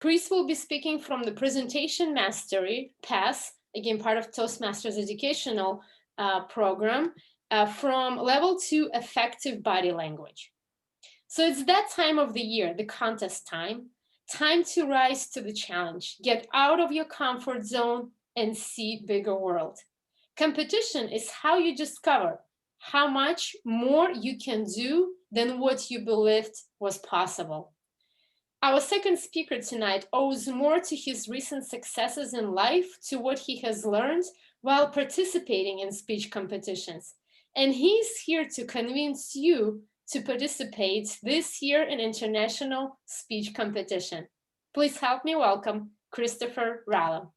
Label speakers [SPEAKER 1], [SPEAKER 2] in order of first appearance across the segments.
[SPEAKER 1] Chris will be speaking from the Presentation Mastery PASS, again, part of Toastmasters educational program, from level 2 effective body language. So it's that time of the year, the contest time to rise to the challenge, get out of your comfort zone and see bigger world. Competition is how you discover how much more you can do than what you believed was possible. Our second speaker tonight owes more to his recent successes in life, to what he has learned while participating in speech competitions. And he's here to convince you to participate this year in international speech competition. Please help me welcome Christopher Rallo.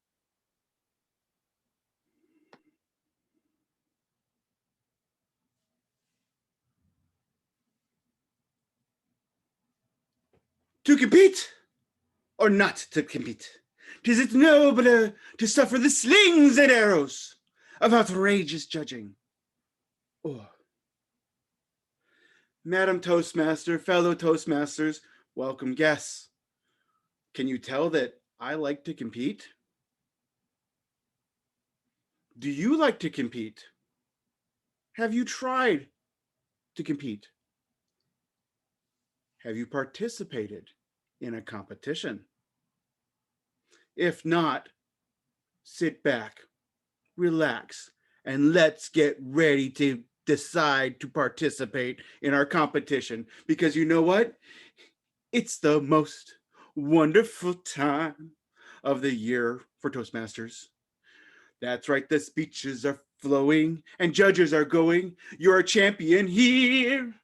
[SPEAKER 2] To compete or not to compete? 'Tis it nobler to suffer the slings and arrows of outrageous judging. Oh. Madam Toastmaster, fellow Toastmasters, welcome guests. Can you tell that I like to compete? Do you like to compete? Have you tried to compete? Have you participated in a competition? If not, sit back, relax, and let's get ready to decide to participate in our competition, because you know what? It's the most wonderful time of the year for Toastmasters. That's right, the speeches are flowing and judges are going. You're a champion here.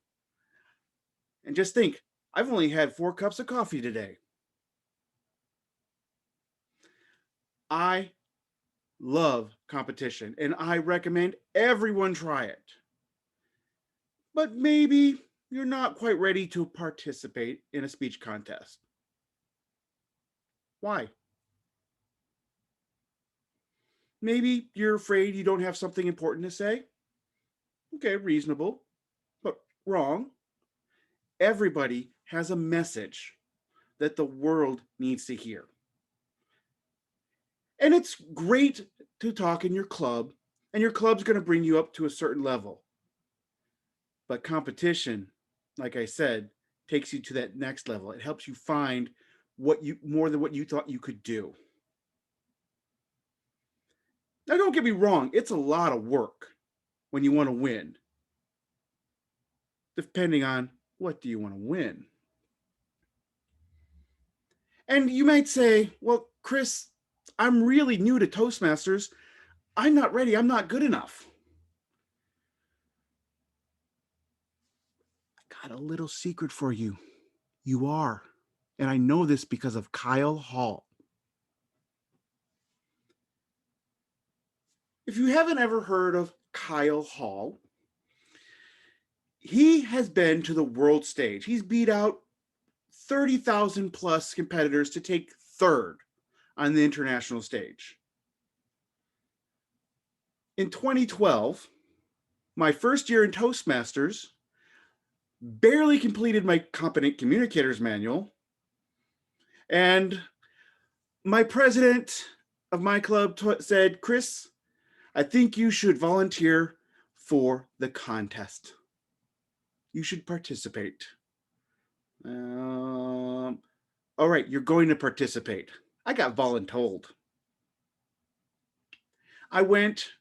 [SPEAKER 2] And just think, I've only had 4 cups of coffee today. I love competition and I recommend everyone try it. But maybe you're not quite ready to participate in a speech contest. Why? Maybe you're afraid you don't have something important to say. Okay, reasonable, but wrong. Everybody has a message that the world needs to hear. And it's great to talk in your club, and your club's going to bring you up to a certain level. But competition, like I said, takes you to that next level. It helps you find what you more than what you thought you could do. Now, don't get me wrong, it's a lot of work when you want to win, depending on what do you want to win. And you might say, well, Chris, I'm really new to Toastmasters. I'm not ready. I'm not good enough. I got a little secret for you. You are. And I know this because of Kyle Hall. If you haven't ever heard of Kyle Hall, he has been to the world stage. He's beat out 30,000 plus competitors to take third on the international stage. In 2012, my first year in Toastmasters, barely completed my Competent Communicators Manual, and my president of my club said, Chris, I think you should volunteer for the contest. You should participate. All right, you're going to participate. I got voluntold. I went,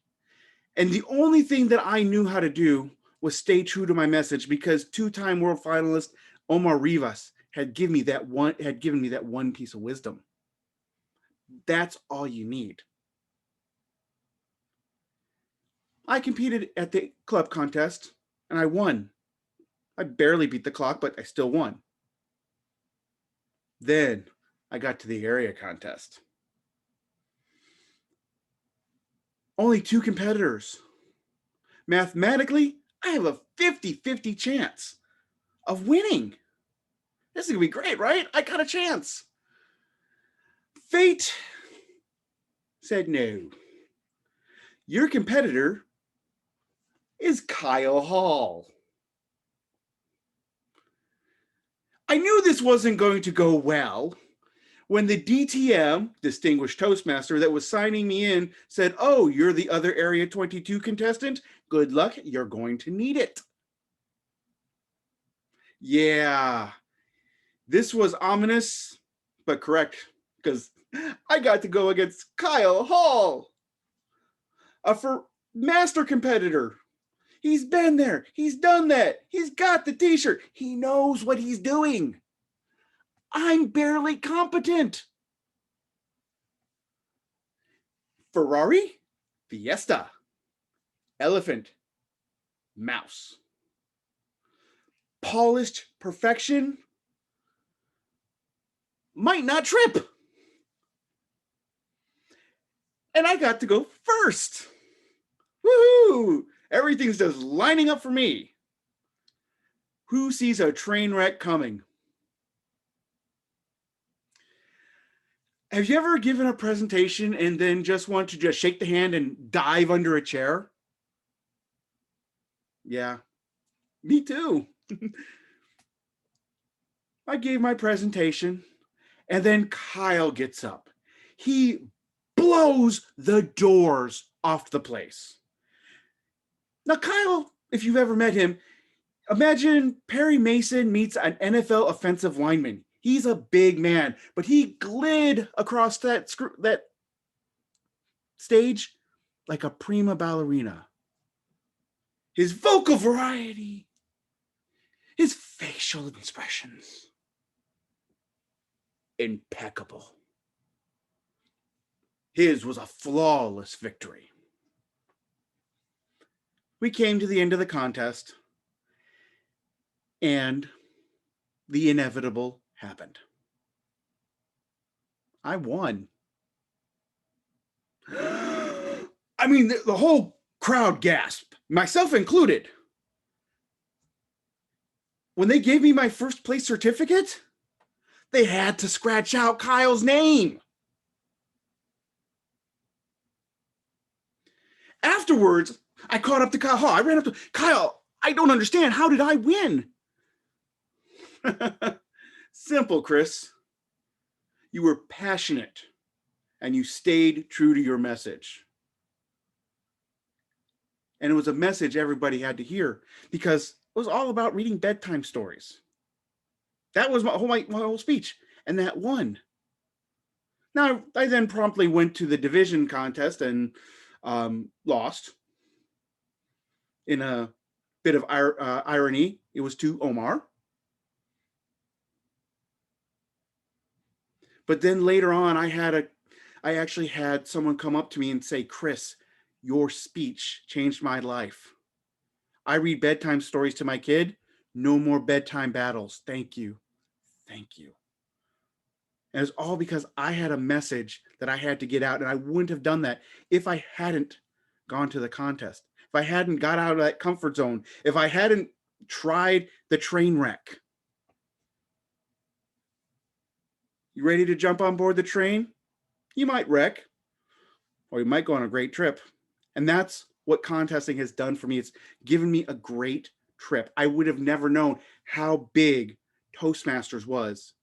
[SPEAKER 2] and the only thing that I knew how to do was stay true to my message, because 2-time world finalist Omar Rivas had given me that one piece of wisdom. That's all you need. I competed at the club contest and I won. I barely beat the clock, but I still won. Then I got to the area contest. Only 2 competitors. Mathematically, I have a 50-50 chance of winning. This is going to be great, right? I got a chance. Fate said no. Your competitor is Kyle Hall. I knew this wasn't going to go well, When the DTM, Distinguished Toastmaster, that was signing me in said, "Oh, you're the other Area 22 contestant? Good luck, you're going to need it." Yeah, this was ominous, but correct, because I got to go against Kyle Hall, a master competitor. He's been there, he's done that, he's got the t-shirt, he knows what he's doing. I'm barely competent. Ferrari, Fiesta, elephant, mouse. Polished perfection, might not trip. And I got to go first. Woohoo! Everything's just lining up for me. Who sees a train wreck coming? Have you ever given a presentation and then just want to just shake the hand and dive under a chair? Yeah, me too. I gave my presentation and then Kyle gets up. He blows the doors off the place. Now, Kyle, if you've ever met him, imagine Perry Mason meets an NFL offensive lineman. He's a big man, but he glid across that stage like a prima ballerina. His vocal variety, his facial expressions, impeccable. His was a flawless victory. We came to the end of the contest, and the inevitable happened. I won. I mean, the whole crowd gasped, myself included. When they gave me my first place certificate, they had to scratch out Kyle's name. Afterwards, I caught up to Kyle Hall. I ran up to Kyle. I don't understand. How did I win? Simple, Chris. You were passionate and you stayed true to your message. And it was a message everybody had to hear because it was all about reading bedtime stories. That was my whole speech, and that won. Now, I then promptly went to the division contest and lost. In a bit of irony, it was to Omar. But then later on, I actually had someone come up to me and say, "Chris, your speech changed my life. I read bedtime stories to my kid. No more bedtime battles. Thank you. Thank you." And it's all because I had a message that I had to get out, and I wouldn't have done that if I hadn't gone to the contest, if I hadn't got out of that comfort zone, if I hadn't tried the train wreck. You ready to jump on board the train? You might wreck, or you might go on a great trip. And that's what contesting has done for me. It's given me a great trip. I would have never known how big Toastmasters was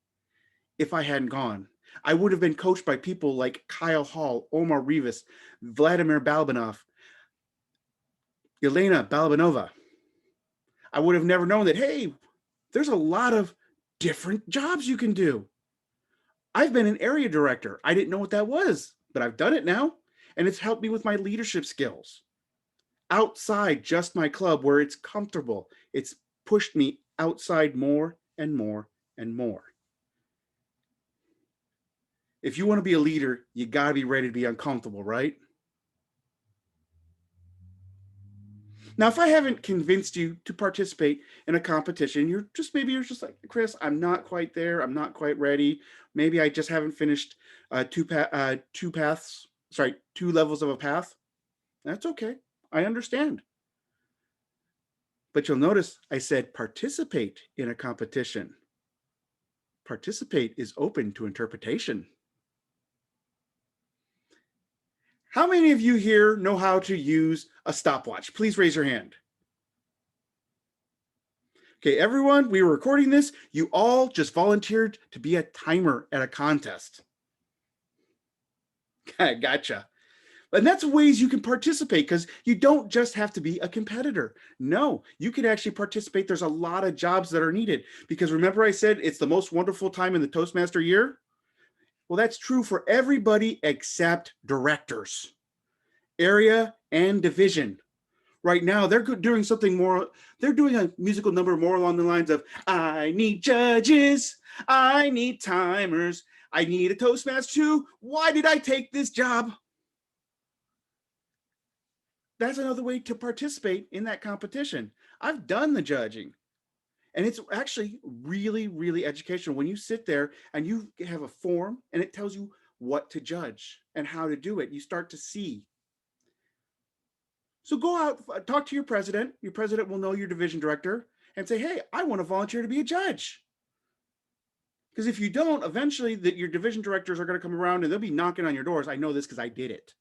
[SPEAKER 2] if I hadn't gone. I would have been coached by people like Kyle Hall, Omar Rivas, Vladimir Balbanov, Elena Balabanova. I would have never known that, hey, there's a lot of different jobs you can do. I've been an area director. I didn't know what that was, but I've done it now, and it's helped me with my leadership skills. Outside just my club where it's comfortable, it's pushed me outside more and more and more. If you want to be a leader, you got to be ready to be uncomfortable, right? Now, if I haven't convinced you to participate in a competition, you're just like, "Chris, I'm not quite there. I'm not quite ready. Maybe I just haven't finished two levels of a path." That's okay. I understand. But you'll notice I said participate in a competition. Participate is open to interpretation. How many of you here know how to use a stopwatch? Please raise your hand. Okay, everyone, we were recording this. You all just volunteered to be a timer at a contest. Okay, gotcha. And that's ways you can participate, because you don't just have to be a competitor. No, you can actually participate. There's a lot of jobs that are needed, because remember I said it's the most wonderful time in the Toastmaster year? Well, that's true for everybody except directors, area, and division. Right now, they're doing something more. They're doing a musical number more along the lines of, I need judges, I need timers, I need a Toastmaster too. Why did I take this job? That's another way to participate in that competition. I've done the judging, and it's actually really, really educational when you sit there and you have a form and it tells you what to judge and how to do it. You start to see. So go out, talk to your president. Your president will know your division director and say, hey, I want to volunteer to be a judge. Because if you don't, eventually your division directors are going to come around and they'll be knocking on your doors. I know this because I did it.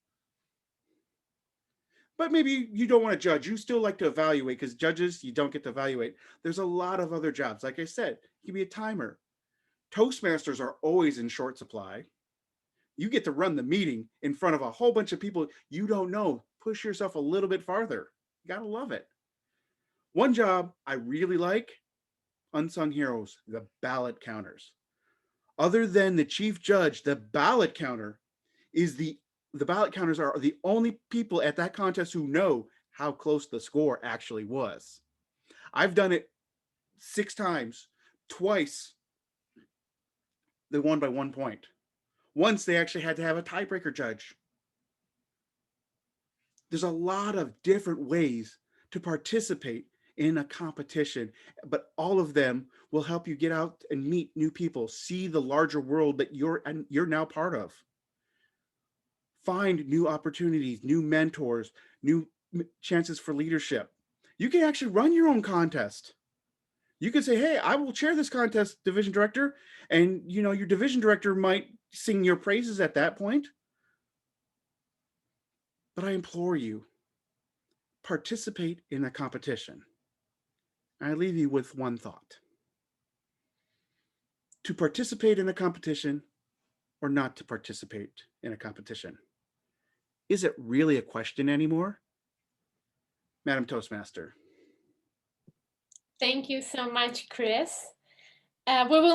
[SPEAKER 2] But maybe you don't want to judge. You still like to evaluate, because judges, you don't get to evaluate. There's a lot of other jobs. Like I said, you can be a timer. Toastmasters are always in short supply. You get to run the meeting in front of a whole bunch of people you don't know. Push yourself a little bit farther. You gotta love it. One job I really like, unsung heroes, the ballot counters. Other than the chief judge, the ballot counter is the ballot counters are the only people at that contest who know how close the score actually was. I've done it 6 times. Twice they won by 1 point. Once they actually had to have a tiebreaker judge. There's a lot of different ways to participate in a competition, but all of them will help you get out and meet new people, see the larger world that you're now part of. Find new opportunities, new mentors, new chances for leadership. You can actually run your own contest. You can say, hey, I will chair this contest, division director, and your division director might sing your praises at that point. But I implore you, participate in a competition. I leave you with one thought. To participate in a competition or not to participate in a competition? Is it really a question anymore? Madam Toastmaster.
[SPEAKER 1] Thank you so much, Chris. We will